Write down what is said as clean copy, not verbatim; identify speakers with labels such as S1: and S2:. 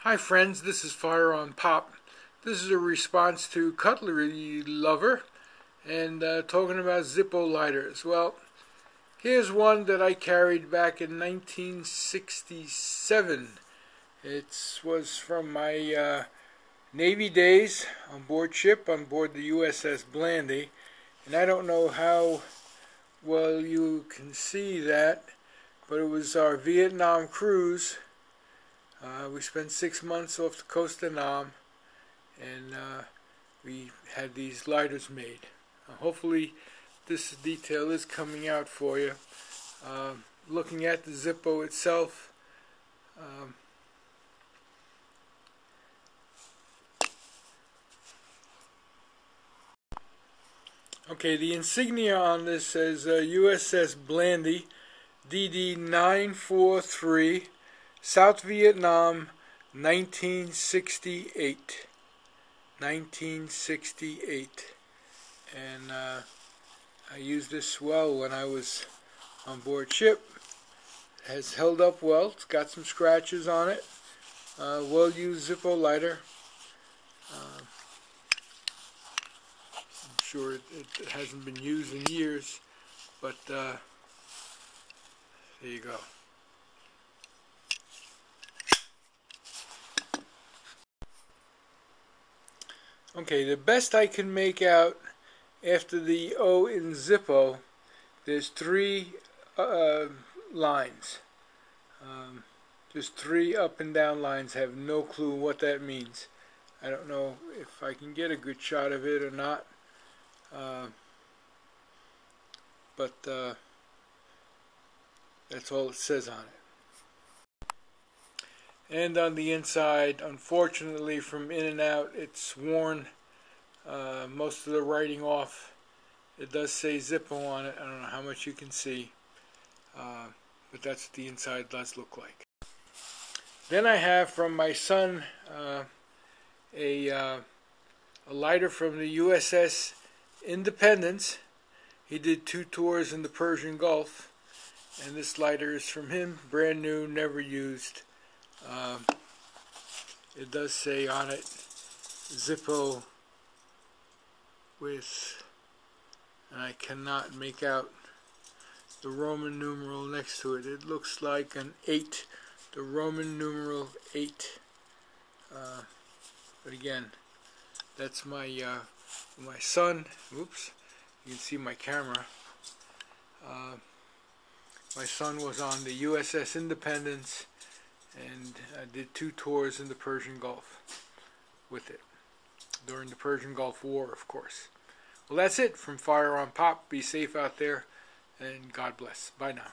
S1: Hi friends, this is FirearmPop. This is a response to CutleryLover and talking about Zippo lighters. Well, here's one that I carried back in 1967. It was from my Navy days on board ship, on board the USS Blandy. And I don't know how well you can see that, but it was our Vietnam cruise. We spent 6 months off the coast of Nam, and we had these lighters made. Hopefully this detail is coming out for you. Looking at the Zippo itself, okay, the insignia on this says USS Blandy DD 943 South Vietnam 1968. 1968. And I used this well when I was on board ship. It has held up well. It's got some scratches on it. Well used Zippo lighter. I'm sure it hasn't been used in years, but there you go. Okay, the best I can make out after the O in Zippo, there's 3 lines. Just 3 up and down lines. I have no clue what that means. I don't know if I can get a good shot of it or not. But that's all it says on it. And on the inside, unfortunately, from in and out, it's worn most of the writing off. It does say Zippo on it. I don't know how much you can see, but that's what the inside does look like. Then I have from my son a lighter from the USS Independence. He did 2 tours in the Persian Gulf, and this lighter is from him, brand new, never used. It does say on it Zippo with, and I cannot make out the Roman numeral next to it. It looks like an 8, the Roman numeral 8. But again, that's my son. Oops, you can see my camera. My son was on the USS Independence and did 2 tours in the Persian Gulf with it, during the Persian Gulf War, of course. Well, that's it from FirearmPop. Be safe out there, and God bless. Bye now.